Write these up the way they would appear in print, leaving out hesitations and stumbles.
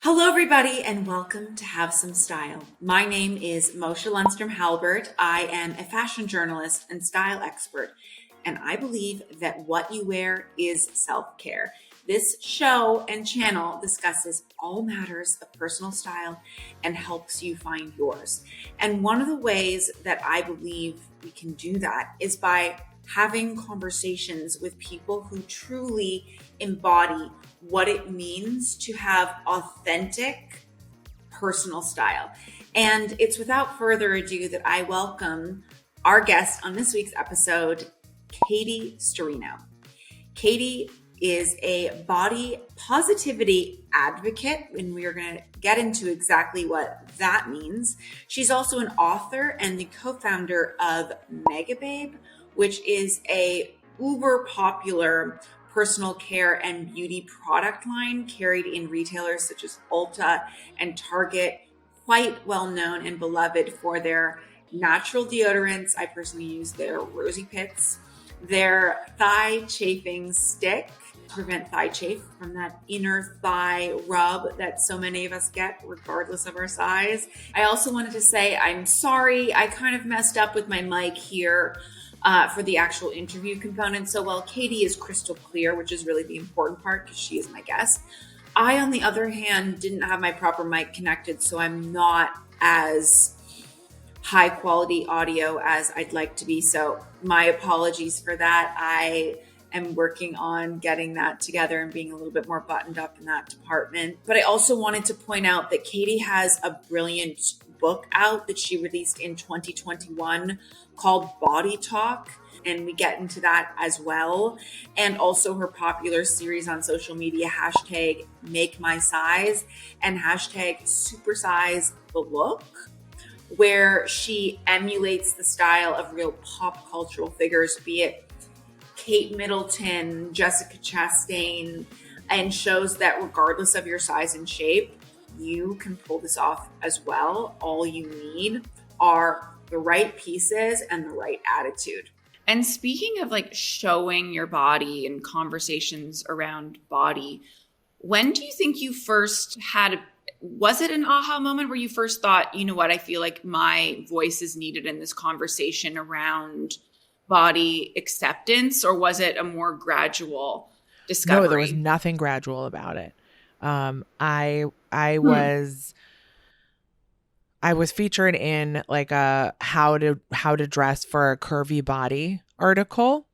Hello, everybody, and welcome to Have Some Style. My name is Moshe Lundstrom-Halbert. I am a fashion journalist and style expert, and I believe that what you wear is self-care. This show and channel discusses all matters of personal style and helps you find yours. And one of the ways that I believe we can do that is by having conversations with people who truly embody what it means to have authentic personal style. And it's without further ado that I welcome our guest on this week's episode, Katie Sturino. Katie is a body positivity advocate, and we are going to get into exactly what that means. She's also an author and the co-founder of Megababe, which is a uber popular personal care and beauty product line carried in retailers such as Ulta and Target, quite well known and beloved for their natural deodorants. I personally use their Rosy Pits, their thigh chafing stick to prevent thigh chafe from that inner thigh rub that so many of us get regardless of our size. I also wanted to say I'm sorry, I kind of messed up with my mic here for the actual interview component. So while Katie is crystal clear, which is really the important part because she is my guest, I, on the other hand, didn't have my proper mic connected, so I'm not as high quality audio as I'd like to be. So my apologies for that. I am working on getting that together and being a little bit more buttoned up in that department. But I also wanted to point out that Katie has a brilliant book out that she released in 2021 called Body Talk, and we get into that as well. And also her popular series on social media, hashtag Make My Size and hashtag Supersize the Look, where she emulates the style of real pop cultural figures, be it Kate Middleton, Jessica Chastain, and shows that regardless of your size and shape, you can pull this off as well. All you need are the right pieces and the right attitude. And speaking of like showing your body and conversations around body, when do you think you first was it an aha moment where you first thought, you know what, I feel like my voice is needed in this conversation around body acceptance, or was it a more gradual discovery? No, there was nothing gradual about it. I was featured in like a how to dress for a curvy body article.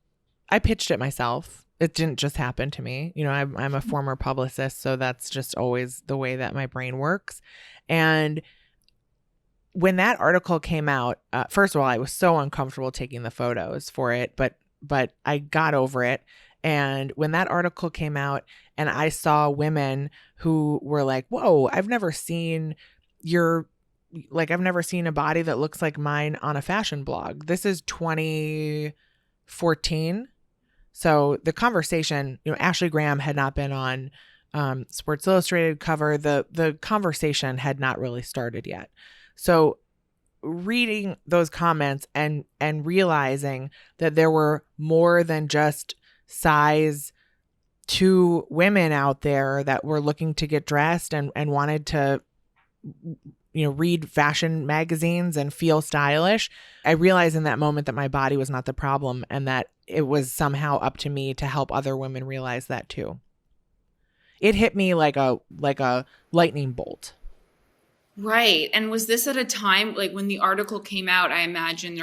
I pitched it myself. It didn't just happen to me. You know, I'm a former publicist, so that's just always the way that my brain works. And when that article came out, first of all, I was so uncomfortable taking the photos for it, but I got over it. And when that article came out and I saw women who were like, whoa, I've never seen a body that looks like mine on a fashion blog. This is 2014. So the conversation, you know, Ashley Graham had not been on Sports Illustrated cover. The conversation had not really started yet. So reading those comments and realizing that there were more than just size 2 women out there that were looking to get dressed and wanted to, you know, read fashion magazines and feel stylish. I realized in that moment that my body was not the problem and that it was somehow up to me to help other women realize that too. It hit me like a lightning bolt. Right. And was this at a time, like when the article came out, I imagine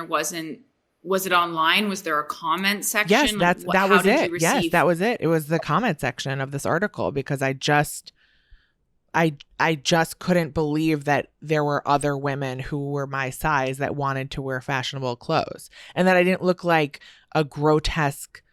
was it online? Was there a comment section? Yes, that was it. Yes, that was it. It was the comment section of this article because I just couldn't believe that there were other women who were my size that wanted to wear fashionable clothes and that I didn't look like a grotesque,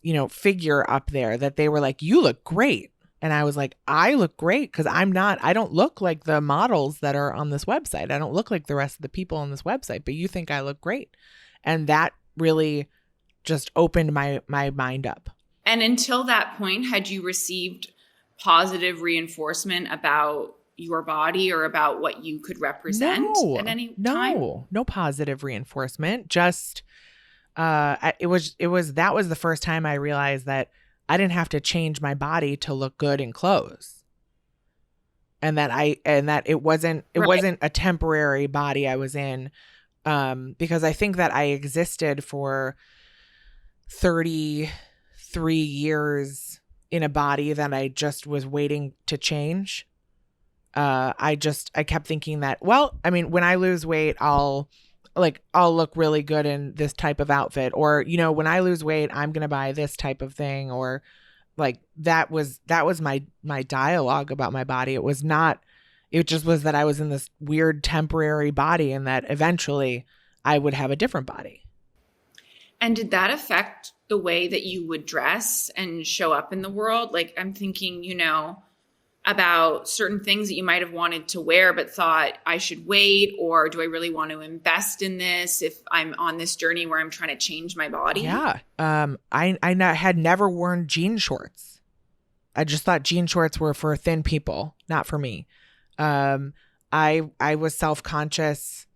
you know, figure up there, that they were like, you look great. And I was like, I look great because I don't look like the models that are on this website. I don't look like the rest of the people on this website, but you think I look great. And that really just opened my mind up. And until that point, had you received positive reinforcement about your body or about what you could represent at any time? No positive reinforcement. Just that was the first time I realized that I didn't have to change my body to look good in clothes. and that it wasn't a temporary body I was in, because I think that I existed for 33 years in a body that I just was waiting to change. I kept thinking that, well, I mean, when I lose weight, I'll look really good in this type of outfit, or, when I lose weight, I'm going to buy this type of thing, or like that was my dialogue about my body. It just was that I was in this weird temporary body and that eventually I would have a different body. And did that affect the way that you would dress and show up in the world? Like, I'm thinking, about certain things that you might have wanted to wear, but thought I should wait, or do I really want to invest in this if I'm on this journey where I'm trying to change my body? Yeah. Had never worn jean shorts. I just thought jean shorts were for thin people, not for me. I was self-conscious.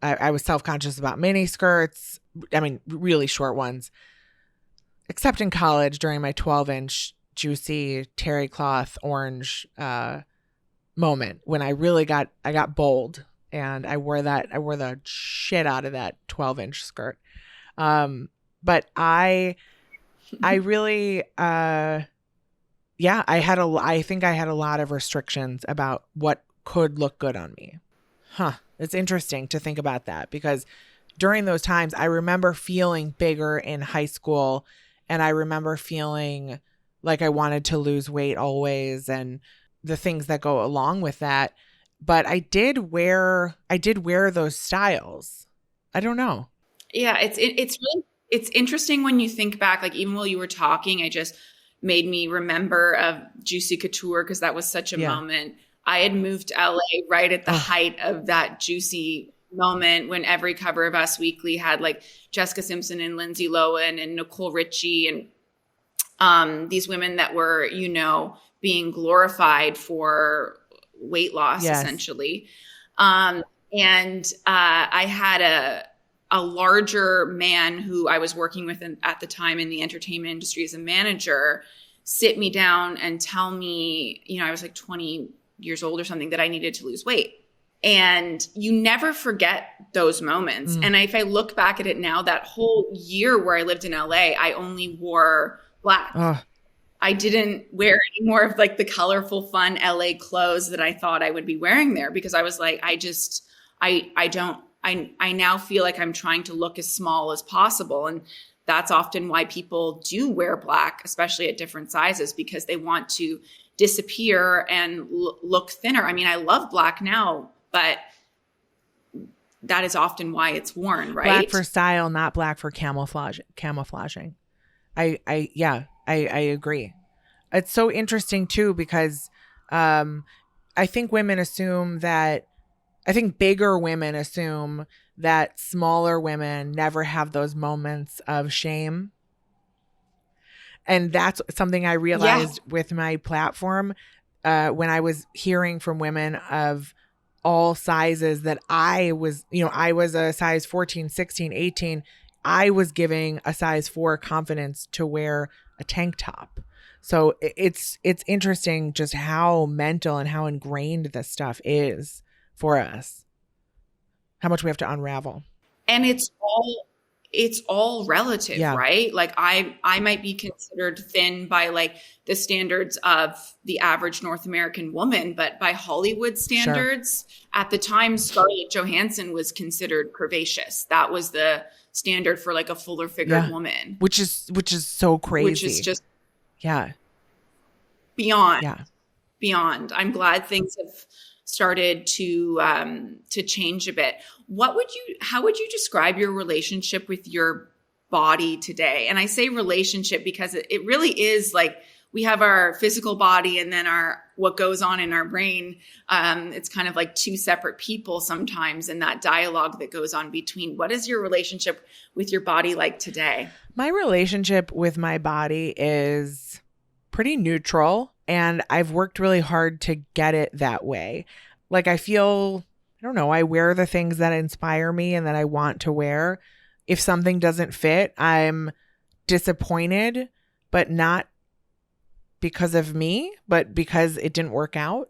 I was self-conscious about mini skirts. I mean, really short ones, except in college during my 12-inch juicy terry cloth orange moment when I got bold, and I wore the shit out of that 12-inch skirt. But I really I think I had a lot of restrictions about what could look good on me. It's interesting to think about that, because during those times I remember feeling bigger in high school, and I remember feeling like I wanted to lose weight always, and the things that go along with that. But I did wear those styles. I don't know. Yeah, it's interesting when you think back, like even while you were talking, I just made me remember of Juicy Couture, because that was such a moment. I had moved to LA right at the height of that Juicy moment, when every cover of Us Weekly had like Jessica Simpson and Lindsay Lohan and Nicole Richie and these women that were, being glorified for weight loss, essentially. And I had a larger man who I was working with at the time in the entertainment industry as a manager sit me down and tell me, I was like 20 years old or something, that I needed to lose weight. And you never forget those moments. And if I look back at it now, that whole year where I lived in LA, I only wore black. I didn't wear any more of like the colorful, fun LA clothes that I thought I would be wearing there, because I was like, I now feel like I'm trying to look as small as possible. And that's often why people do wear black, especially at different sizes, because they want to disappear and look thinner. I mean, I love black now, but that is often why it's worn, right? Black for style, not black for camouflaging. I agree. It's so interesting too, because I think bigger women assume that smaller women never have those moments of shame. And that's something I realized with my platform when I was hearing from women of all sizes that I was a size 14, 16, 18. I was giving a size 4 confidence to wear a tank top. So it's interesting just how mental and how ingrained this stuff is for us, how much we have to unravel. And it's all relative, right? Like I might be considered thin by like the standards of the average North American woman, but by Hollywood standards, at the time, Scarlett Johansson was considered curvaceous. That was the standard for like a fuller figured woman, which is so crazy. Which is just beyond. I'm glad things have started to change a bit. How would you describe your relationship with your body today? And I say relationship because it really is like we have our physical body and then what goes on in our brain. It's kind of like two separate people sometimes, and that dialogue that goes on between. What is your relationship with your body like today? My relationship with my body is pretty neutral, and I've worked really hard to get it that way. Like I wear the things that inspire me and that I want to wear. If something doesn't fit, I'm disappointed, but not because of me, but because it didn't work out.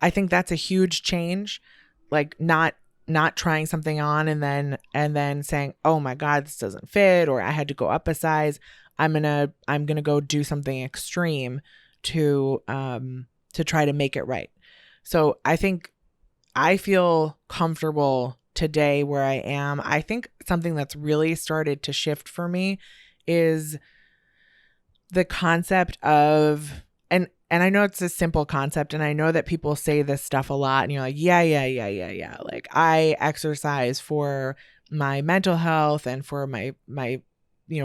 I think that's a huge change. Like not trying something on and then saying, oh my God, this doesn't fit, or I had to go up a size. I'm gonna go do something extreme to try to make it right. So I think I feel comfortable today where I am. I think something that's really started to shift for me is the concept of, and I know it's a simple concept, and I know that people say this stuff a lot, and you're like, yeah. Like, I exercise for my mental health and for my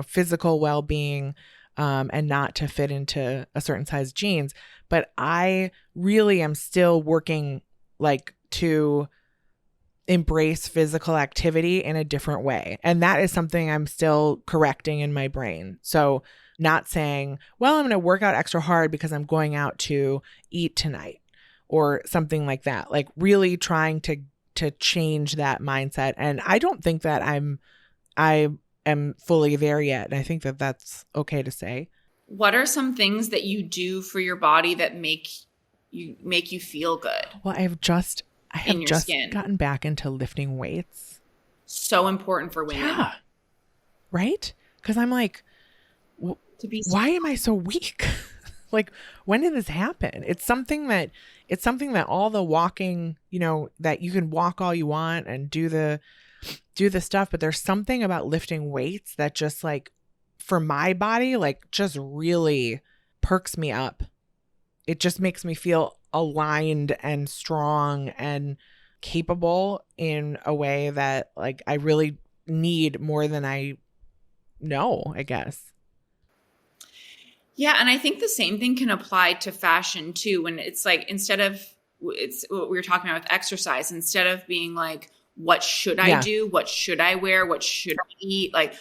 physical well-being, and not to fit into a certain size jeans. But I really am still working like to embrace physical activity in a different way. And that is something I'm still correcting in my brain. So not saying, well, I'm going to work out extra hard because I'm going out to eat tonight or something like that. Like really trying to change that mindset. And I don't think that I am fully there yet. And I think that that's okay to say. What are some things that you do for your body that make you feel good? Well, I have just gotten back into lifting weights. So important for women. Yeah. Right? Because I'm like, why am I so weak? Like, when did this happen? It's something that all the walking, that you can walk all you want and do the stuff, but there's something about lifting weights that just like, for my body, like just really perks me up. It just makes me feel aligned and strong and capable in a way that like I really need more than I know, I guess. Yeah. And I think the same thing can apply to fashion too. When it's like, it's what we were talking about with exercise, instead of being like, what should I do? What should I wear? What should I eat? Like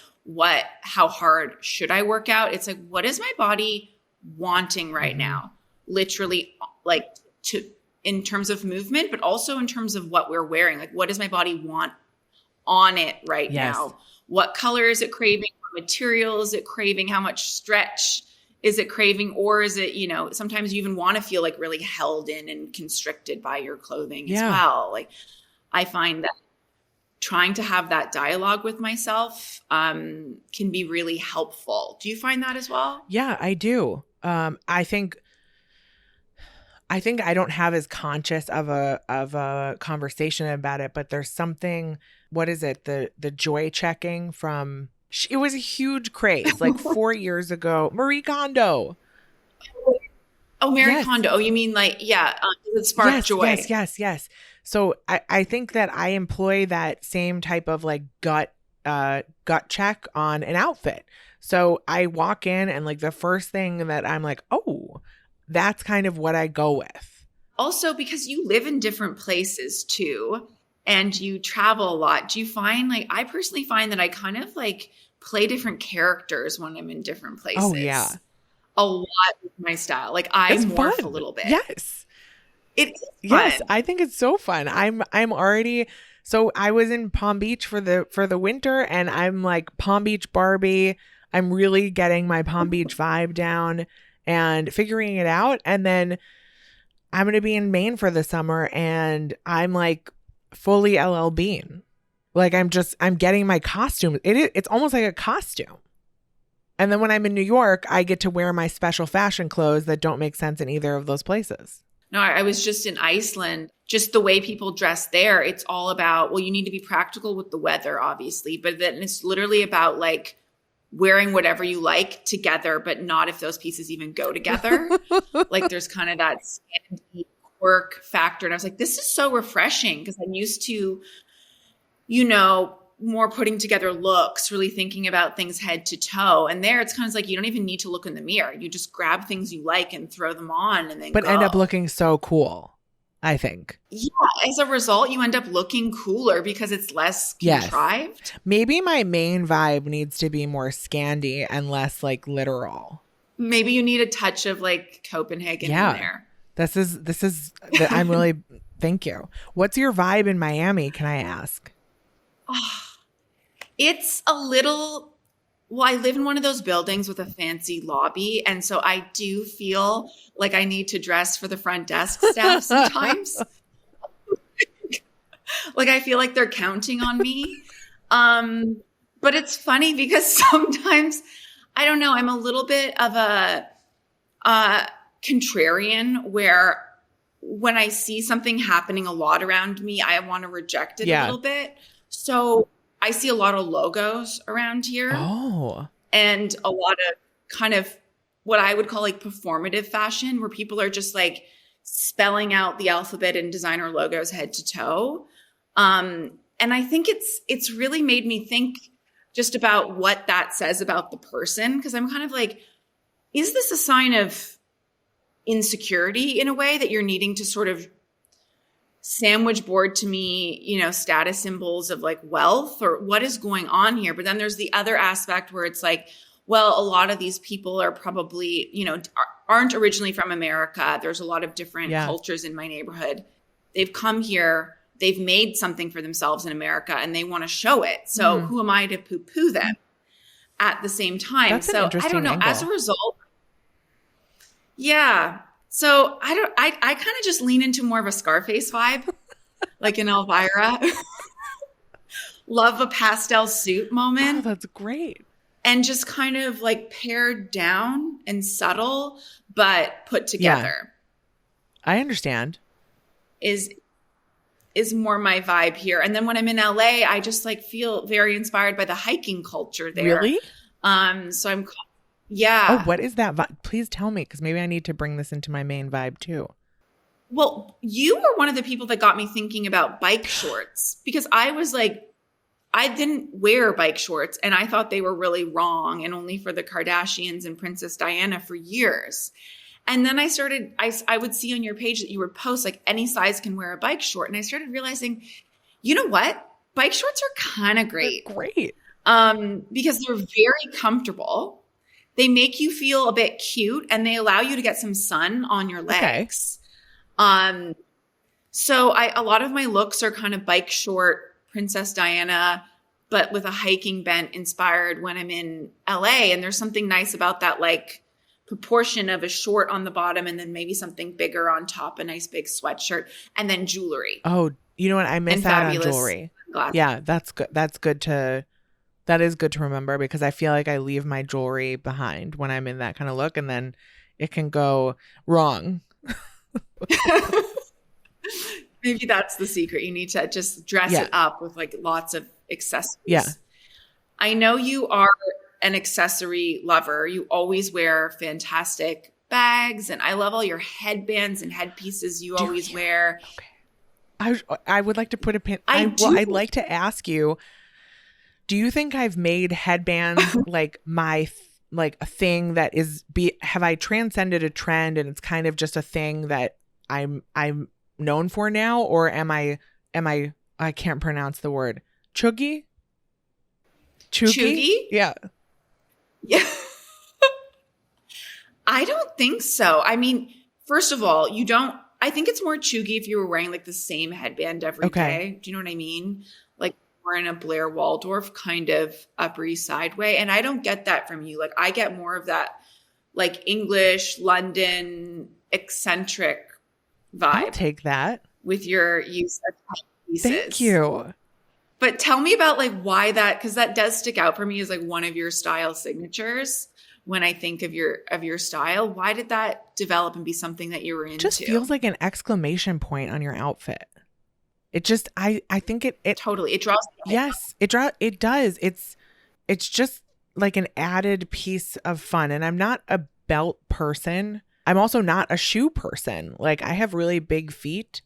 how hard should I work out? It's like, what is my body wanting right now? Literally, like in terms of movement, but also in terms of what we're wearing. Like, what does my body want on it right now? What color is it craving? What material is it craving? How much stretch is it craving? Or is it, sometimes you even want to feel like really held in and constricted by your clothing as well. Like, I find that trying to have that dialogue with myself can be really helpful. Do you find that as well? Yeah, I do. I think I don't have as conscious of a conversation about it, but there's something, what is it? The joy checking from, it was a huge craze like 4 years ago. Marie Kondo. Oh, Marie Kondo. Oh, you mean like, it sparked joy. Yes. So I think that I employ that same type of like gut check on an outfit. So I walk in and like the first thing that I'm like, oh, that's kind of what I go with. Also, because you live in different places too, and you travel a lot, do you find, like, I personally find that I kind of like play different characters when I'm in different places. Oh, yeah. A lot with my style. Like, I morph a little bit. Yes. It's fun. Yes, I think it's so fun. I'm already, so I was in Palm Beach for the winter, and I'm like Palm Beach Barbie. I'm really getting my Palm Beach vibe down and figuring it out. And then I'm going to be in Maine for the summer, and I'm like fully LL Bean. Like I'm getting my costume. It's almost like a costume. And then when I'm in New York, I get to wear my special fashion clothes that don't make sense in either of those places. No, I was just in Iceland. Just the way people dress there, it's all about, well, you need to be practical with the weather, obviously, but then it's literally about like wearing whatever you like together, but not if those pieces even go together. Like there's kind of that sandy quirk factor. And I was like, this is so refreshing, because I'm used to, more putting together looks, really thinking about things head to toe. And there it's kind of like, you don't even need to look in the mirror. You just grab things you like and throw them on and then but go. End up looking so cool, I think. Yeah. As a result, you end up looking cooler because it's less contrived. Yes. Maybe my main vibe needs to be more Scandi and less like literal. Maybe you need a touch of like Copenhagen in there. This is I'm really, thank you. What's your vibe in Miami? Can I ask? It's a little Well, I live in one of those buildings with a fancy lobby. And so I do feel like I need to dress for the front desk staff sometimes. Like I feel like they're counting on me. But it's funny because sometimes, I don't know, I'm a little bit of a contrarian where when I see something happening a lot around me, I want to reject it a little bit. So I see a lot of logos around here. Oh. And a lot of kind of what I would call like performative fashion, where people are just like spelling out the alphabet and designer logos head to toe. And I think it's really made me think just about what that says about the person. Because I'm kind of like, is this a sign of insecurity in a way that you're needing to sort of sandwich board to me, you know, status symbols of like wealth, or what is going on here? But then there's the other aspect where it's like, well, a lot of these people are probably, you know, aren't originally from America. There's a lot of different cultures in my neighborhood. They've come here, they've made something for themselves in America, and they want to show it. So who am I to poo-poo them at the same time? That's so an I don't know. angle. As a result, so I kind of just lean into more of a Scarface vibe, like an Elvira. Love a pastel suit moment. Oh, that's great. And just kind of like pared down and subtle, but put together. I understand. Is more my vibe here. And then when I'm in LA, I just like feel very inspired by the hiking culture there. Really? So I'm yeah. Oh, what is that vibe? Please tell me, because maybe I need to bring this into my main vibe too. Well, you were one of the people that got me thinking about bike shorts, because I was like, I didn't wear bike shorts and I thought they were really wrong and only for the Kardashians and Princess Diana for years. And then I would see on your page that you would post like any size can wear a bike short. And I started realizing, you know what? Bike shorts are kind of great. They're great. Because they're very comfortable. They make you feel a bit cute and they allow you to get some sun on your legs. Okay. So a lot of my looks are kind of bike short, Princess Diana, but with a hiking bent inspired when I'm in LA. And there's something nice about that, like proportion of a short on the bottom and then maybe something bigger on top, a nice big sweatshirt, and then jewelry. Oh, you know what? I miss out on jewelry. Glasses. Yeah, that's good. That is good to remember, because I feel like I leave my jewelry behind when I'm in that kind of look, and then it can go wrong. Maybe that's the secret. You need to just dress it up with like lots of accessories. Yeah. I know you are an accessory lover. You always wear fantastic bags, and I love all your headbands and headpieces you always wear. Okay. I would like to put a pin. I'd like to ask you, do you think I've made headbands like like a thing that have I transcended a trend and it's kind of just a thing that I'm known for now, or am I can't pronounce the word. Chuggy? Yeah. Yeah. I don't think so. I mean, first of all, I think it's more chuggy if you were wearing like the same headband every day. Do you know what I mean? Like we're in a Blair Waldorf kind of Upper East Side way. And I don't get that from you. Like I get more of that like English, London, eccentric vibe. I'll take that. With your use of pieces. Thank you. But tell me about like why that, because that does stick out for me as like one of your style signatures. When I think of your style, why did that develop and be something that you were into? It just feels like an exclamation point on your outfit. It just, I think it totally, it draws. Yes, it does. It's just like an added piece of fun. And I'm not a belt person. I'm also not a shoe person. Like I have really big feet.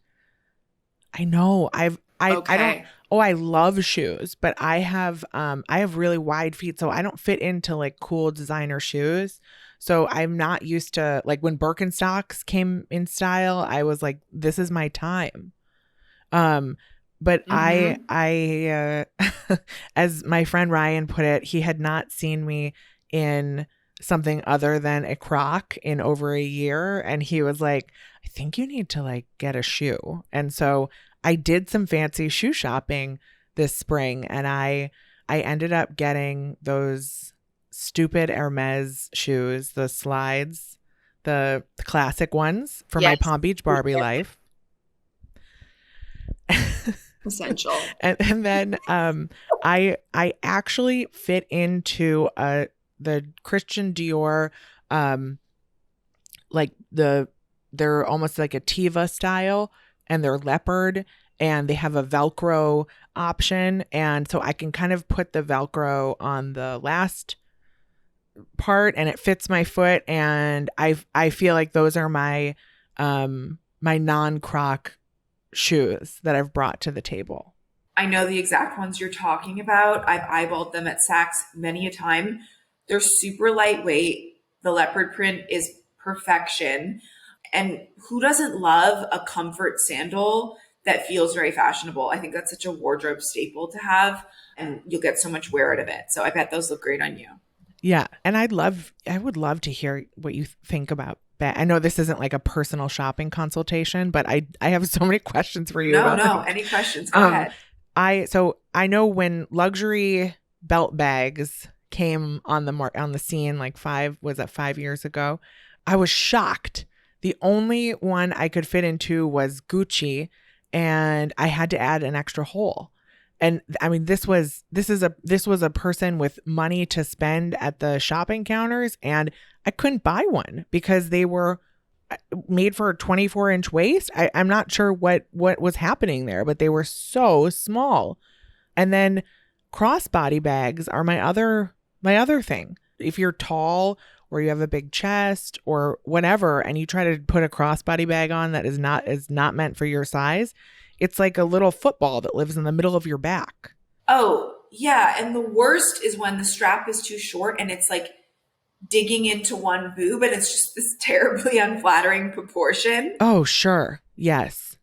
I know I don't. Oh, I love shoes, but I have really wide feet, so I don't fit into like cool designer shoes. So I'm not used to, like, when Birkenstocks came in style, I was like, this is my time. But I as my friend Ryan put it, he had not seen me in something other than a Croc in over a year, and he was like, I think you need to like get a shoe. And so I did some fancy shoe shopping this spring, and I ended up getting those stupid Hermes shoes, the slides, the classic ones for my Yes. Palm Beach Barbie life. Essential. And then I actually fit into the Christian Dior like they're almost like a Tiva style, and they're leopard, and they have a Velcro option, and so I can kind of put the Velcro on the last part and it fits my foot, and I feel like those are my my non-croc shoes that I've brought to the table. I know the exact ones you're talking about. I've eyeballed them at Saks many a time. They're super lightweight. The leopard print is perfection. And who doesn't love a comfort sandal that feels very fashionable? I think that's such a wardrobe staple to have, and you'll get so much wear out of it. So I bet those look great on you. Yeah, and I would love to hear what you think about I know this isn't like a personal shopping consultation, but I have so many questions for you. No, any questions? Go ahead. I know when luxury belt bags came on the scene like 5 years ago, I was shocked. The only one I could fit into was Gucci, and I had to add an extra hole. And I mean, this was a person with money to spend at the shopping counters, and I couldn't buy one because they were made for a 24-inch waist. I'm not sure what was happening there, but they were so small. And then crossbody bags are my other thing. If you're tall or you have a big chest or whatever, and you try to put a crossbody bag on that is not meant for your size, it's like a little football that lives in the middle of your back. Oh, yeah. And the worst is when the strap is too short and it's like digging into one boob, and it's just this terribly unflattering proportion. Oh, sure. Yes.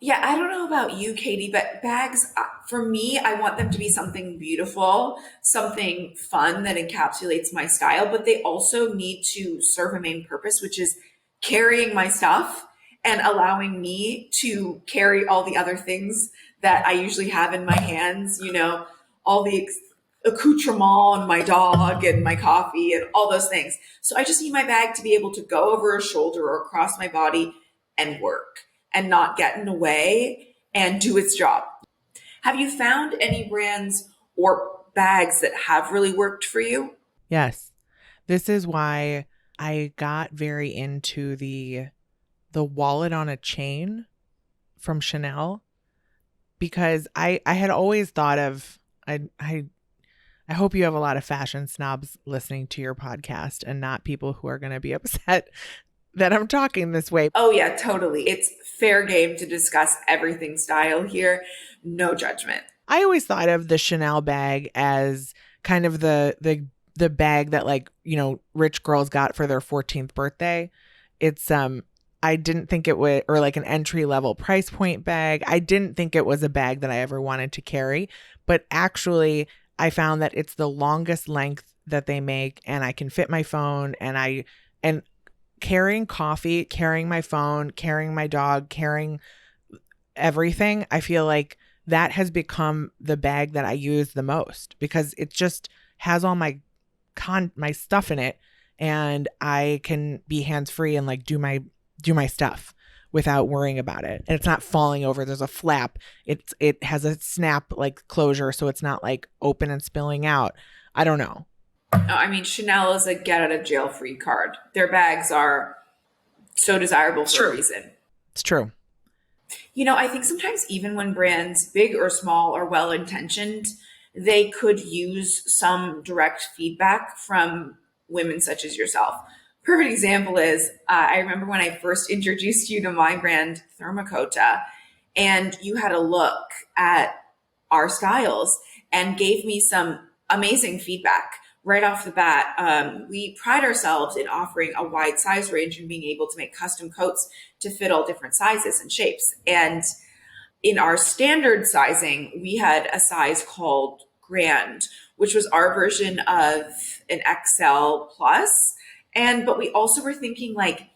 Yeah, I don't know about you, Katie, but bags, for me, I want them to be something beautiful, something fun that encapsulates my style, but they also need to serve a main purpose, which is carrying my stuff and allowing me to carry all the other things that I usually have in my hands, all the accoutrement and my dog and my coffee and all those things. So I just need my bag to be able to go over a shoulder or across my body and work and not get in the way and do its job. Have you found any brands or bags that have really worked for you? Yes. This is why I got very into the wallet on a chain from Chanel, because I had always thought of, I hope you have a lot of fashion snobs listening to your podcast and not people who are going to be upset that I'm talking this way. Oh yeah, totally. It's fair game to discuss everything style here. No judgment. I always thought of the Chanel bag as kind of the bag that, like, rich girls got for their 14th birthday. It's I didn't think it would, or like an entry level price point bag. I didn't think it was a bag that I ever wanted to carry, but actually I found that it's the longest length that they make, and I can fit my phone, and carrying coffee, carrying my phone, carrying my dog, carrying everything. I feel like that has become the bag that I use the most, because it just has all my stuff in it, and I can be hands-free and like do my stuff without worrying about it. And it's not falling over. There's a flap. It has a snap like closure, so it's not like open and spilling out. I don't know. I mean, Chanel is a get out of jail free card. Their bags are so desirable for a reason. It's true. I think sometimes even when brands, big or small, are well intentioned, they could use some direct feedback from women such as yourself. Perfect example is, I remember when I first introduced you to my brand, Thermacota, and you had a look at our styles and gave me some amazing feedback right off the bat. We pride ourselves in offering a wide size range and being able to make custom coats to fit all different sizes and shapes. And in our standard sizing, we had a size called Grand, which was our version of an XL plus. But we also were thinking, like,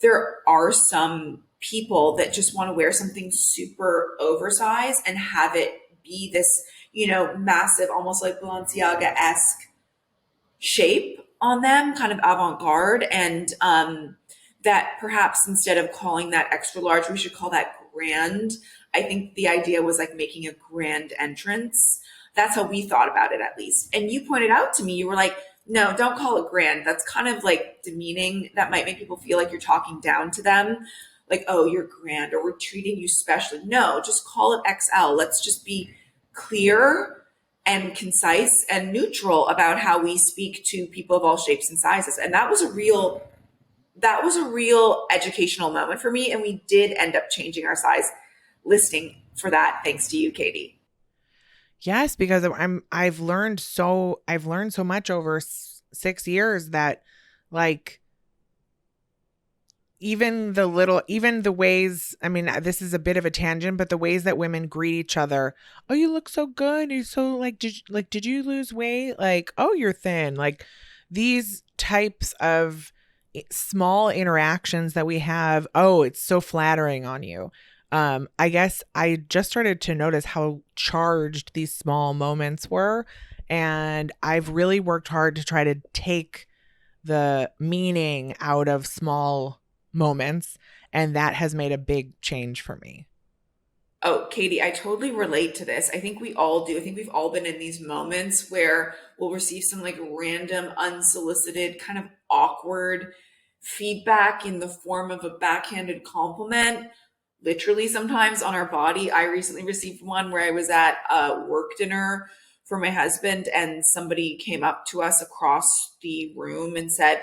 there are some people that just want to wear something super oversized and have it be this, massive, almost like Balenciaga-esque shape on them, kind of avant-garde, and that perhaps instead of calling that extra large, we should call that grand. I think the idea was like making a grand entrance. That's how we thought about it, at least. And you pointed out to me, you were like, no, don't call it grand. That's kind of like demeaning. That might make people feel like you're talking down to them. Like, oh, you're grand, or we're treating you specially. No, just call it XL. Let's just be clear and concise and neutral about how we speak to people of all shapes and sizes. And that was a real educational moment for me. And we did end up changing our size listing for that, thanks to you, Katie. Yes, because I've learned so much over 6 years that, like, even the ways, I mean, this is a bit of a tangent, but the ways that women greet each other. Oh, you look so good. You're so did you lose weight? Like, oh, you're thin. Like, these types of small interactions that we have. Oh, it's so flattering on you. I guess I just started to notice how charged these small moments were. And I've really worked hard to try to take the meaning out of small moments. And that has made a big change for me. Oh, Katie, I totally relate to this. I think we all do. I think we've all been in these moments where we'll receive some like random, unsolicited, kind of awkward feedback in the form of a backhanded compliment, literally sometimes on our body. I recently received one where I was at a work dinner for my husband, and somebody came up to us across the room and said,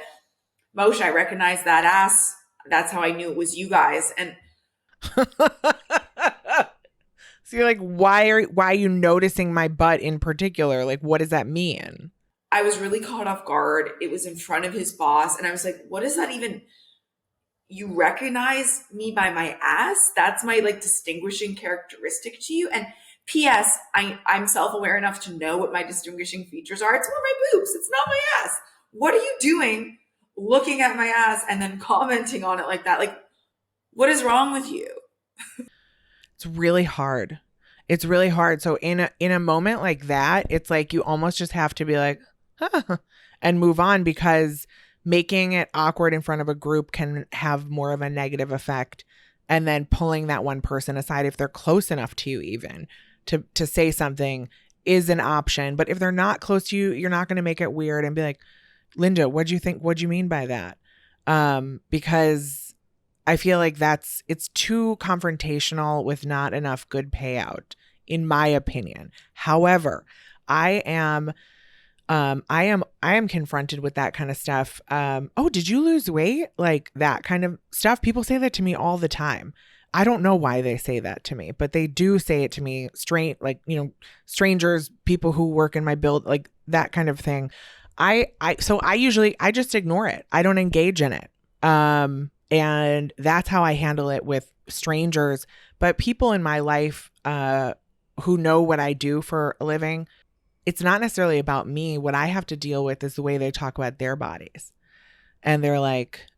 Moshe, I recognize that ass. That's how I knew it was you guys. And So you're like, why are you noticing my butt in particular? Like, what does that mean? I was really caught off guard. It was in front of his boss. And I was like, what is that even? You recognize me by my ass? That's my like distinguishing characteristic to you? And P.S. I'm self-aware enough to know what my distinguishing features are. It's more my boobs. It's not my ass. What are you doing looking at my ass and then commenting on it like that? Like, what is wrong with you? It's really hard. It's really hard. So in a moment like that, it's like you almost just have to be like, huh, and move on, because making it awkward in front of a group can have more of a negative effect. And then pulling that one person aside, if they're close enough to you, even to say something, is an option. But if they're not close to you, you're not going to make it weird and be like, Linda, what'd you think? What'd you mean by that? Because I feel like it's too confrontational with not enough good payout, in my opinion. However, I am confronted with that kind of stuff. Oh, did you lose weight? Like that kind of stuff. People say that to me all the time. I don't know why they say that to me, but they do say it to me strangers, people who work in my build, like that kind of thing. So I just ignore it. I don't engage in it. And that's how I handle it with strangers. But people in my life, who know what I do for a living, it's not necessarily about me. What I have to deal with is the way they talk about their bodies. And they're like,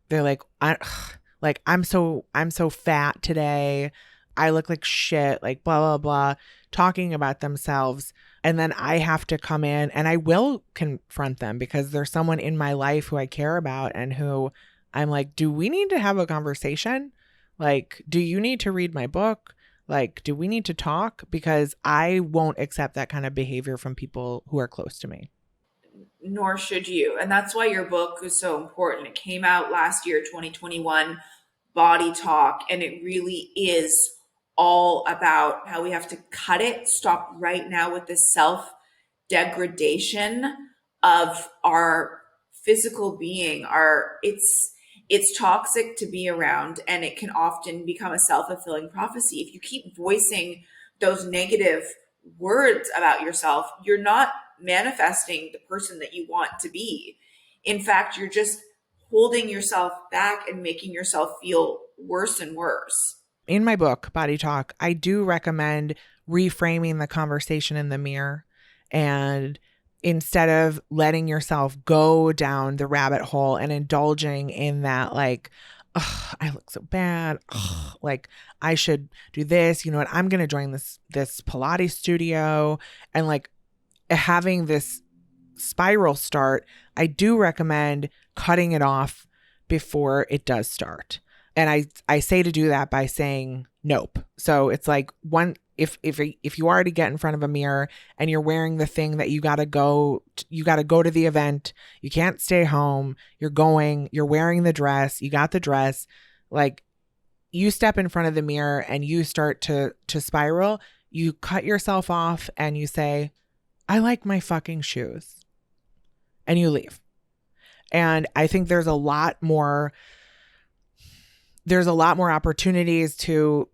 I'm so fat today. I look like shit, like blah, blah, blah, talking about themselves. And then I have to come in and I will confront them, because there's someone in my life who I care about and who I'm like, do we need to have a conversation? Like, do you need to read my book? Like, do we need to talk? Because I won't accept that kind of behavior from people who are close to me. Nor should you. And that's why your book is so important. It came out last year, 2021, Body Talk, and it really is all about how we have to cut it, stop right now with this self degradation of our physical being. It's toxic to be around, and it can often become a self-fulfilling prophecy. If you keep voicing those negative words about yourself, you're not manifesting the person that you want to be. In fact, you're just holding yourself back and making yourself feel worse and worse. In my book, Body Talk, I do recommend reframing the conversation in the mirror, and instead of letting yourself go down the rabbit hole and indulging in that, like, ugh, I look so bad. Ugh, like, I should do this. You know what? I'm going to join this Pilates studio, and like having this spiral start. I do recommend cutting it off before it does start. And I say to do that by saying nope. So it's like if you already get in front of a mirror and you're wearing the thing that you got to go to the event, you can't stay home, you're wearing the dress, you got the dress, like you step in front of the mirror and you start to spiral, you cut yourself off and you say, I like my fucking shoes. And you leave. And I think there's a lot more opportunities to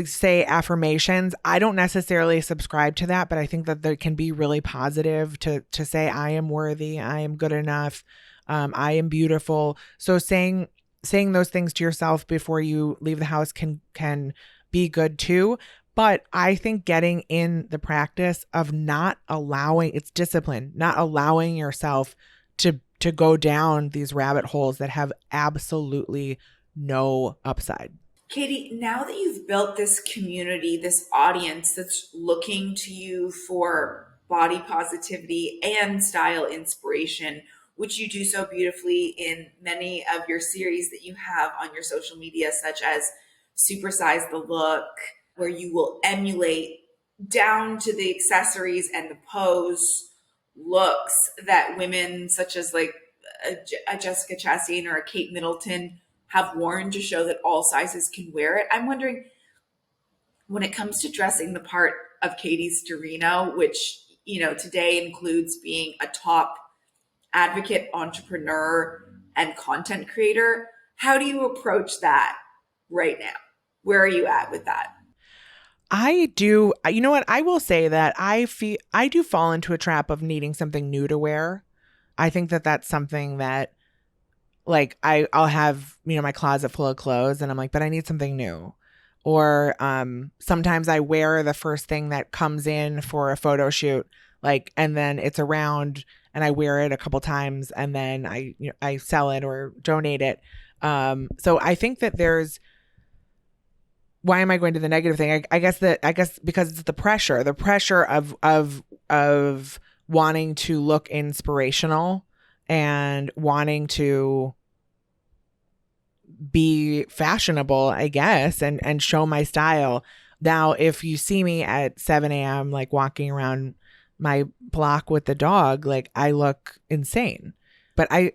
say affirmations. I don't necessarily subscribe to that, but I think that they can be really positive to say, I am worthy, I am good enough, I am beautiful. So saying those things to yourself before you leave the house can be good too. But I think getting in the practice of not allowing yourself to go down these rabbit holes that have absolutely no upside. Katie, now that you've built this community, this audience that's looking to you for body positivity and style inspiration, which you do so beautifully in many of your series that you have on your social media, such as Supersize the Look, where you will emulate down to the accessories and the pose looks that women such as like a Jessica Chastain or a Kate Middleton have worn to show that all sizes can wear it. I'm wondering, when it comes to dressing the part of Katie Sturino, which, today includes being a top advocate, entrepreneur, and content creator, how do you approach that right now? Where are you at with that? I do. You know what? I will say that I do fall into a trap of needing something new to wear. I think that that's something that, like, I'll have, my closet full of clothes and I'm like, but I need something new. Or sometimes I wear the first thing that comes in for a photo shoot, like, and then it's around and I wear it a couple times and then I sell it or donate it. So I think that why am I going to the negative thing? I guess because it's the pressure of wanting to look inspirational and wanting to be fashionable, I guess, and show my style. Now, if you see me at 7 a.m., like walking around my block with the dog, like I look insane. But I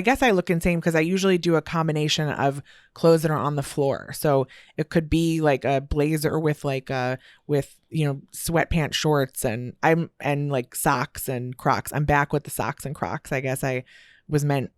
guess I look insane because I usually do a combination of clothes that are on the floor. So it could be like a blazer with sweatpants shorts and like socks and Crocs. I'm back with the socks and Crocs. I guess I was meant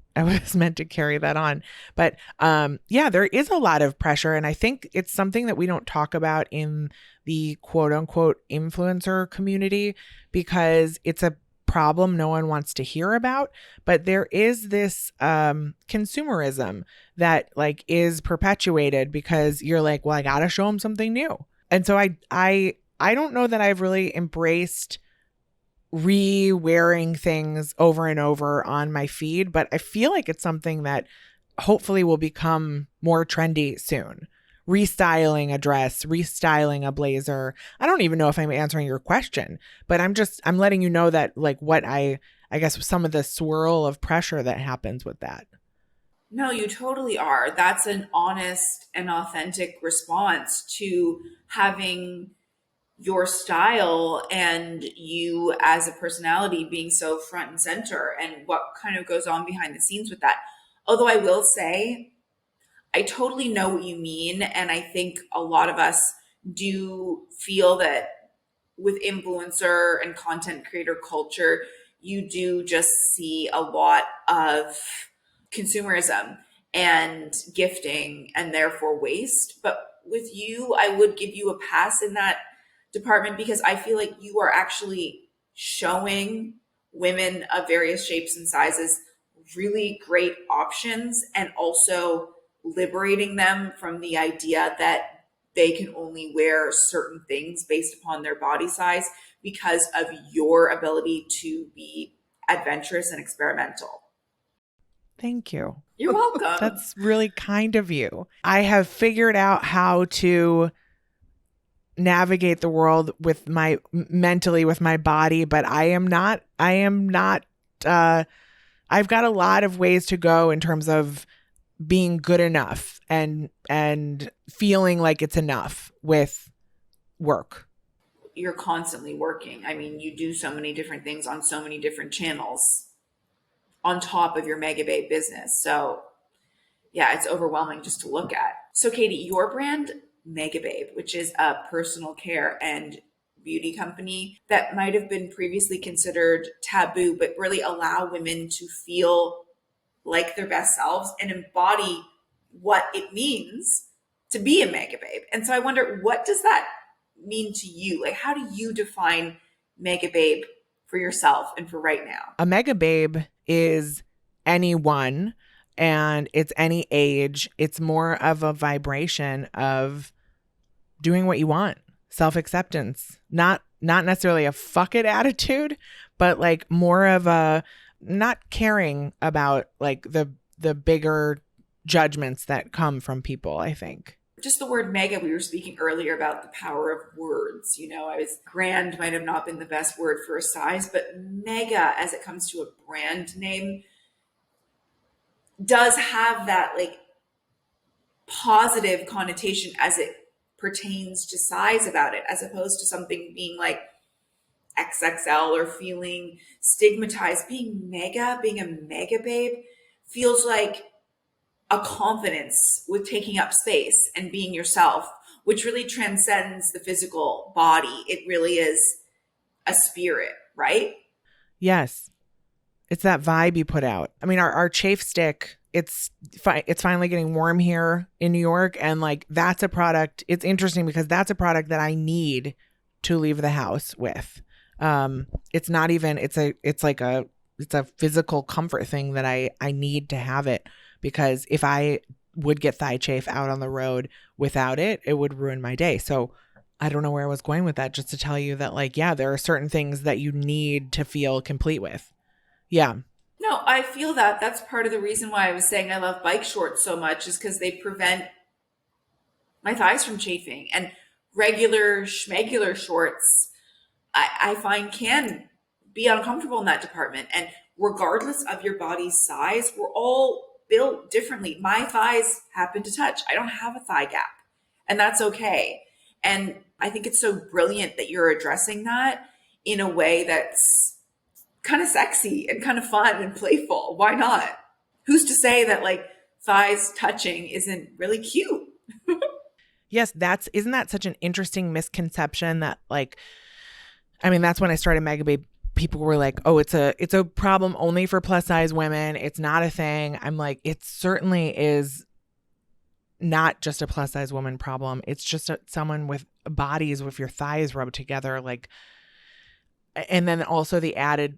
to carry that on. But there is a lot of pressure. And I think it's something that we don't talk about in the quote unquote influencer community because it's a problem no one wants to hear about. But there is this consumerism that like is perpetuated because you're like, well, I gotta show them something new. And so I don't know that I've really embraced re-wearing things over and over on my feed, but I feel like it's something that hopefully will become more trendy soon. Restyling a dress, restyling a blazer. I don't even know if I'm answering your question, but I'm letting you know that like what I guess some of the swirl of pressure that happens with that. No, you totally are. That's an honest and authentic response to having your style and you as a personality being so front and center and what kind of goes on behind the scenes with that. Although I will say, I totally know what you mean. And I think a lot of us do feel that with influencer and content creator culture, you do just see a lot of consumerism and gifting and therefore waste. But with you, I would give you a pass in that department because I feel like you are actually showing women of various shapes and sizes really great options and also liberating them from the idea that they can only wear certain things based upon their body size because of your ability to be adventurous and experimental. Thank you. You're welcome. That's really kind of you. I have figured out how to navigate the world with my body, but I am not I've got a lot of ways to go in terms of being good enough and feeling like it's enough with work. You're constantly working. I mean, you do so many different things on so many different channels on top of your Megababe business. So yeah, it's overwhelming just to look at. So Katie, your brand Megababe, which is a personal care and beauty company that might have been previously considered taboo, but really allow women to feel like their best selves and embody what it means to be a Megababe. And so I wonder, what does that mean to you? Like, how do you define Megababe for yourself and for right now? A Megababe is anyone, and it's any age. It's more of a vibration of doing what you want, self-acceptance, not necessarily a fuck it attitude, but like more of a not caring about like the bigger judgments that come from people, I think. Just the word mega, we were speaking earlier about the power of words. Grand might have not been the best word for a size, but mega, as it comes to a brand name, does have that like positive connotation as it pertains to size about it, as opposed to something being like XXL or feeling stigmatized. Being mega, being a Megababe feels like a confidence with taking up space and being yourself, which really transcends the physical body. It really is a spirit, right? Yes. It's that vibe you put out. I mean, our chafe stick, it's finally getting warm here in New York. And like, that's a product. It's interesting because that's a product that I need to leave the house with. It's not even, it's a physical comfort thing that I need to have it, because if I would get thigh chafe out on the road without it, it would ruin my day. So I don't know where I was going with that, just to tell you that like, yeah, there are certain things that you need to feel complete with. Yeah. No, I feel that. That's part of the reason why I was saying I love bike shorts so much, is because they prevent my thighs from chafing. And regular schmegular shorts, I find can be uncomfortable in that department. And regardless of your body's size, we're all built differently. My thighs happen to touch. I don't have a thigh gap, and that's okay. And I think it's so brilliant that you're addressing that in a way that's kind of sexy and kind of fun and playful. Why not? Who's to say that like thighs touching isn't really cute? Yes, isn't that such an interesting misconception that like, I mean, that's when I started Megababe. People were like, oh, it's a problem only for plus size women. It's not a thing. I'm like, it certainly is not just a plus size woman problem. It's just someone with bodies with your thighs rubbed together. Like, and then also the added,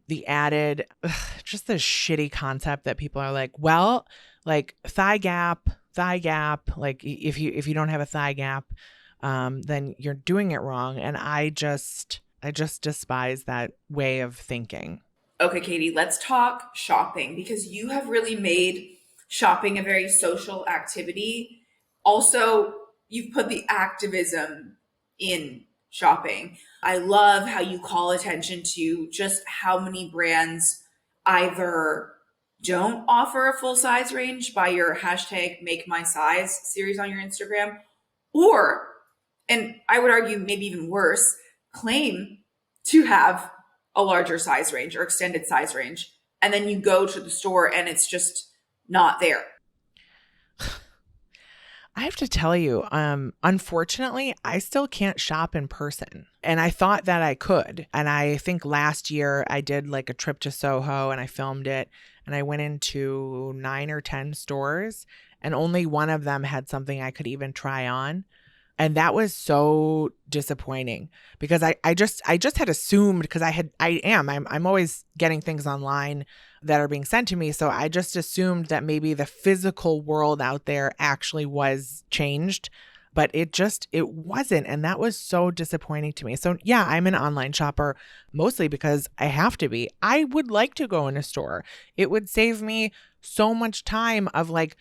just the shitty concept that people are like, well, like thigh gap, like if you don't have a thigh gap, then you're doing it wrong. And I just despise that way of thinking. Okay, Katie, let's talk shopping, because you have really made shopping a very social activity. Also, you've put the activism in shopping. I love how you call attention to just how many brands either don't offer a full size range by your hashtag Make My Size series on your Instagram, or, and I would argue maybe even worse, claim to have a larger size range or extended size range. And then you go to the store and it's just not there. I have to tell you, unfortunately, I still can't shop in person. And I thought that I could. And I think last year I did like a trip to Soho and I filmed it. And I went into 9 or 10 stores and only one of them had something I could even try on. And that was so disappointing because I just had assumed, because I'm always getting things online that are being sent to me. So I just assumed that maybe the physical world out there actually was changed, but it wasn't. And that was so disappointing to me. So yeah, I'm an online shopper mostly because I have to be. I would like to go in a store. It would save me so much time of like,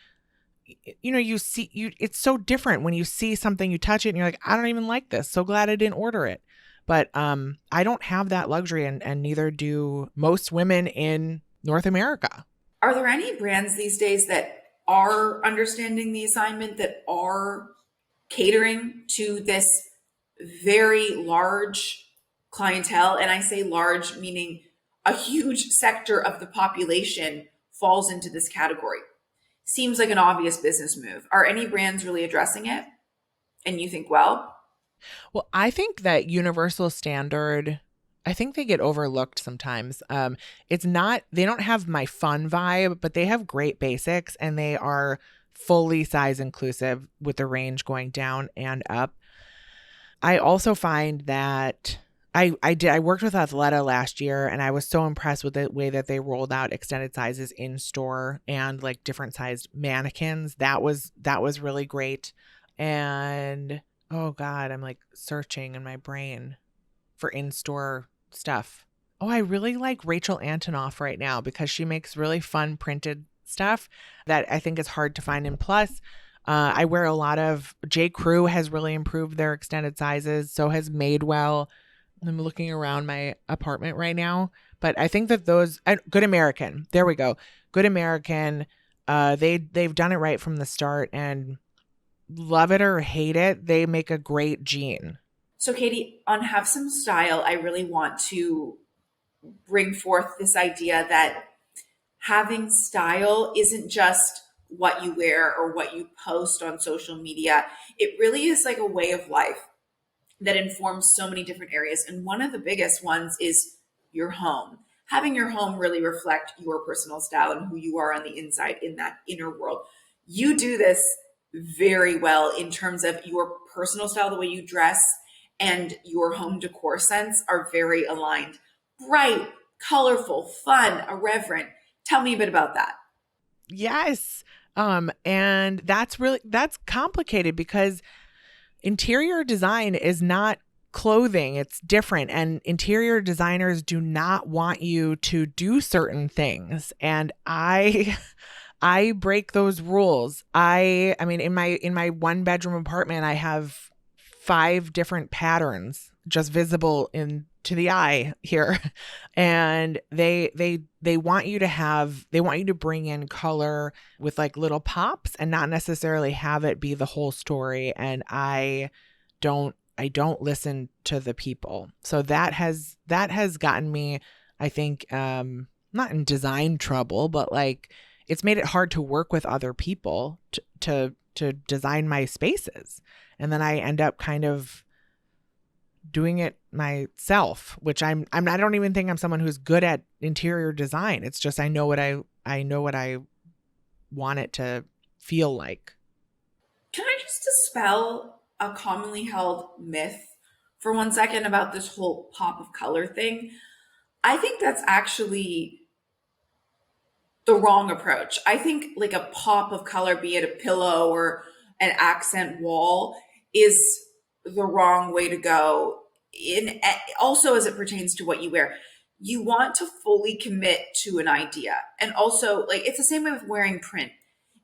it's so different when you see something, you touch it and you're like, I don't even like this. So glad I didn't order it. But I don't have that luxury, and neither do most women in North America. Are there any brands these days that are understanding the assignment, that are catering to this very large clientele? And I say large, meaning a huge sector of the population falls into this category. Seems like an obvious business move. Are any brands really addressing it? And you think, well, Well, I think that universal standard, I think they get overlooked sometimes. It's not, they don't have my fun vibe, but they have great basics and they are fully size inclusive with the range going down and up. I also find that I worked with Athleta last year and I was so impressed with the way that they rolled out extended sizes in store and like different sized mannequins. That was really great. And oh God, I'm like searching in my brain for in-store stuff. Oh, I really like Rachel Antonoff right now because she makes really fun printed stuff that I think is hard to find in Plus. I wear a lot of J. Crew has really improved their extended sizes. So has Madewell. I'm looking around my apartment right now, but I think that those Good American. There we go. Good American. They've done it right from the start, and love it or hate it, they make a great jean. so Katie, on Have Some Style, I really want to bring forth this idea that having style isn't just what you wear or what you post on social media. It really is like a way of life that informs so many different areas. And one of the biggest ones is your home. Having your home really reflect your personal style and who you are on the inside in that inner world. You do this very well in terms of your personal style, the way you dress and your home decor sense are very aligned. Bright, colorful, fun, irreverent. Tell me a bit about that. Yes. And that's complicated because interior design is not clothing. It's different. And interior designers do not want you to do certain things. And I break those rules. I mean, in my one bedroom apartment, I have 5 different patterns just visible in to the eye here. And they want you to bring in color with like little pops and not necessarily have it be the whole story. And I don't listen to the people. So that has gotten me, I think, not in design trouble, but like it's made it hard to work with other people to design my spaces. And then I end up kind of doing it myself, which I don't even think I'm someone who's good at interior design. It's just I know what I want it to feel like. Can I just dispel a commonly held myth for 1 second about this whole pop of color thing? I think that's actually the wrong approach. I think like a pop of color, be it a pillow or an accent wall, is the wrong way to go. In also as it pertains to what you wear, you want to fully commit to an idea, and also like it's the same way with wearing print.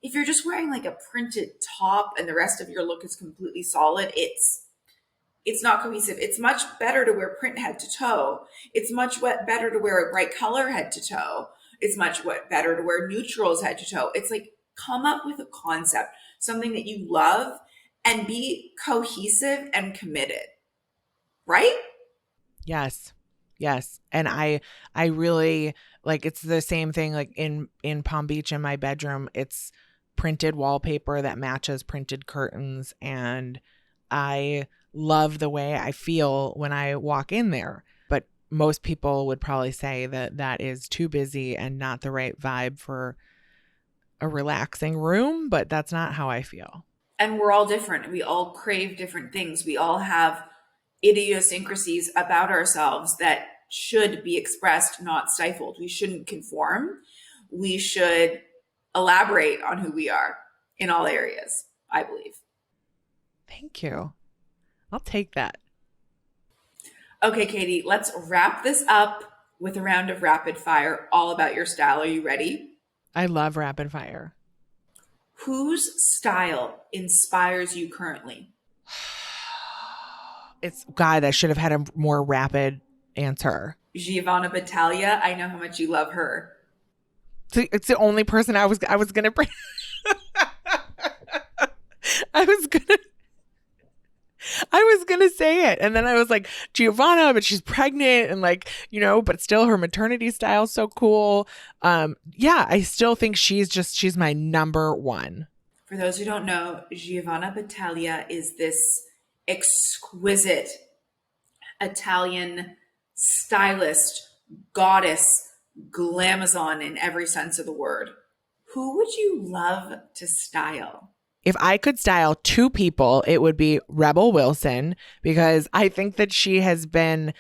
If you're just wearing like a printed top and the rest of your look is completely solid, it's not cohesive. It's much better to wear print head to toe. It's much better to wear a bright color head to toe. It's much better to wear neutrals head to toe. It's like come up with a concept, something that you love, and be cohesive and committed, right? Yes. Yes. And I really like it's the same thing like in Palm Beach in my bedroom. It's printed wallpaper that matches printed curtains, and I love the way I feel when I walk in there. But most people would probably say that that is too busy and not the right vibe for a relaxing room, but that's not how I feel. And we're all different. We all crave different things. We all have idiosyncrasies about ourselves that should be expressed, not stifled. We shouldn't conform. We should elaborate on who we are in all areas, I believe. Thank you. I'll take that. Okay, Katie, let's wrap this up with a round of rapid fire all about your style. Are you ready? I love rapid fire. Whose style inspires you currently? It's God, I should have had a more rapid answer. Giovanna Battaglia. I know how much you love her. It's the only person I was gonna bring. I was gonna say it, and then I was like, Giovanna, but she's pregnant, and like, but still her maternity style is so cool. Yeah, I still think she's my number one. For those who don't know, Giovanna Battaglia is this exquisite Italian stylist, goddess, glamazon in every sense of the word. Who would you love to style? If I could style two people, it would be Rebel Wilson, because I think that she's been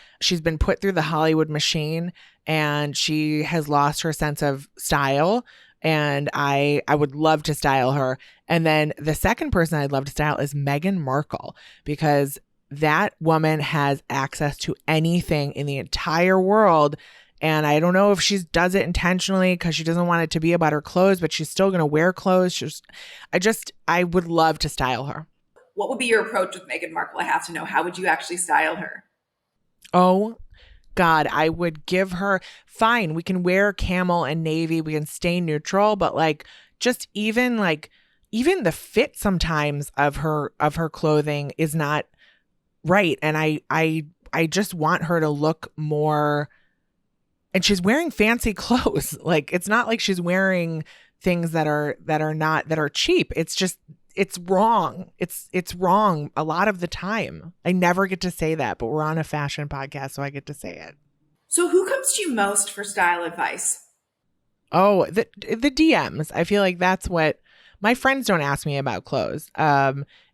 put through the Hollywood machine and she has lost her sense of style. And I would love to style her. And then the second person I'd love to style is Meghan Markle, because that woman has access to anything in the entire world. And I don't know if she does it intentionally because she doesn't want it to be about her clothes, but she's still going to wear clothes. I would love to style her. What would be your approach with Meghan Markle? I have to know. How would you actually style her? Oh, God, I would give her, fine, we can wear camel and navy, we can stay neutral, but like, just even the fit sometimes of her clothing is not right. And I just want her to look more. And she's wearing fancy clothes. Like, it's not like she's wearing things that are cheap. It's just, it's wrong. It's wrong a lot of the time. I never get to say that, but we're on a fashion podcast, so I get to say it. So who comes to you most for style advice? Oh, the DMs. I feel like that's what my friends don't ask me about clothes.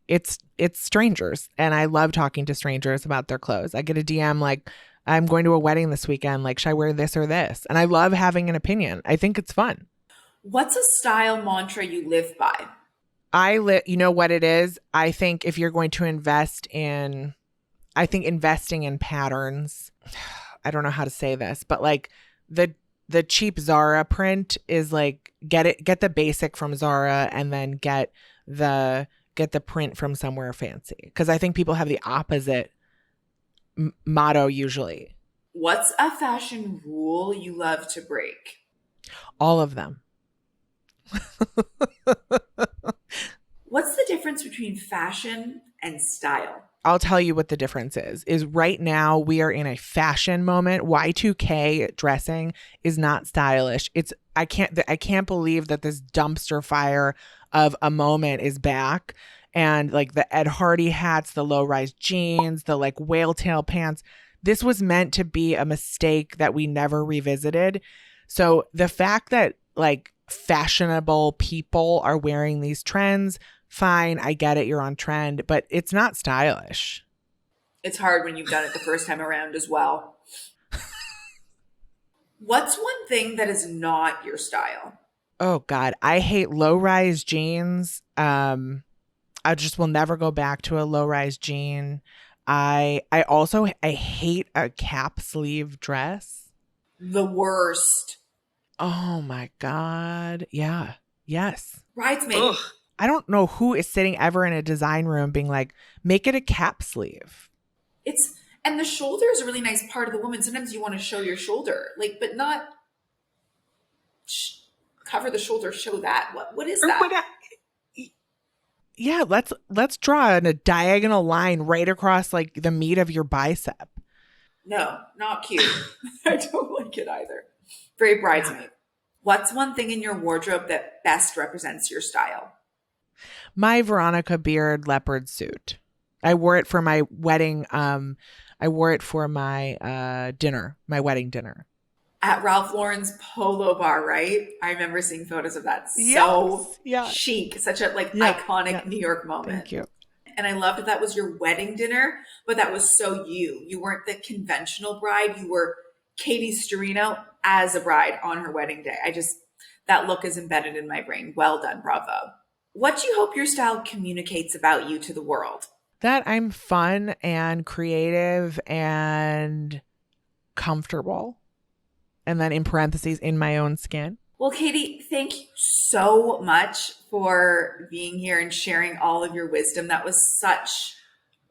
It's strangers, and I love talking to strangers about their clothes. I get a DM like, I'm going to a wedding this weekend. Like, should I wear this or this? And I love having an opinion. I think it's fun. What's a style mantra you live by? You know what it is? I think if you're going to investing in patterns, I don't know how to say this, but like the cheap Zara print is like, get the basic from Zara and then get the print from somewhere fancy. Cause I think people have the opposite motto usually. What's a fashion rule you love to break? All of them. What's the difference between fashion and style? I'll tell you what the difference is right now we are in a fashion moment. Y2K dressing is not stylish. I can't believe that this dumpster fire of a moment is back. And like the Ed Hardy hats, the low-rise jeans, the like whale tail pants. This was meant to be a mistake that we never revisited. So the fact that like fashionable people are wearing these trends, fine, I get it, you're on trend, but it's not stylish. It's hard when you've done it the first time around as well. What's one thing that is not your style? Oh God, I hate low-rise jeans. I just will never go back to a low-rise jean. I hate a cap sleeve dress. The worst. Oh my God. Yeah. Yes. Bridesmaid. Ugh. I don't know who is sitting ever in a design room being like, make it a cap sleeve. And the shoulder is a really nice part of the woman. Sometimes you want to show your shoulder, like, but not cover the shoulder, show that. What is that? Yeah, let's draw a diagonal line right across like the meat of your bicep. No, not cute. I don't like it either. Very bridesmaid. What's one thing in your wardrobe that best represents your style? My Veronica Beard leopard suit. I wore it for my wedding. I wore it for my dinner, my wedding dinner. At Ralph Lauren's Polo Bar, right? I remember seeing photos of that. So chic. Such a iconic New York moment. Thank you. And I loved that was your wedding dinner, but that was so you. You weren't the conventional bride. You were Katie Sturino as a bride on her wedding day. That look is embedded in my brain. Well done. Bravo. What do you hope your style communicates about you to the world? That I'm fun and creative and comfortable. And then in parentheses, in my own skin. Well, Katie, thank you so much for being here and sharing all of your wisdom. That was such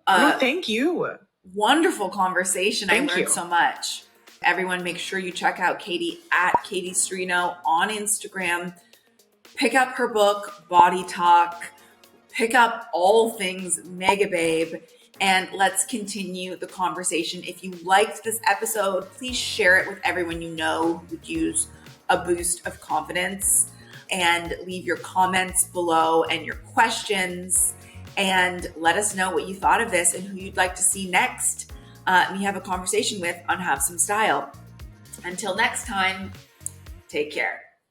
a thank you. Wonderful conversation. Thank I learned you. so much. Everyone, make sure you check out Katie at Katie Sturino on Instagram. Pick up her book, Body Talk. Pick up all things Megababe, and let's continue the conversation. If you liked this episode, please share it with everyone you know who would use a boost of confidence, and leave your comments below and your questions, and let us know what you thought of this and who you'd like to see next me have a conversation with on Have Some Style. Until next time, take care.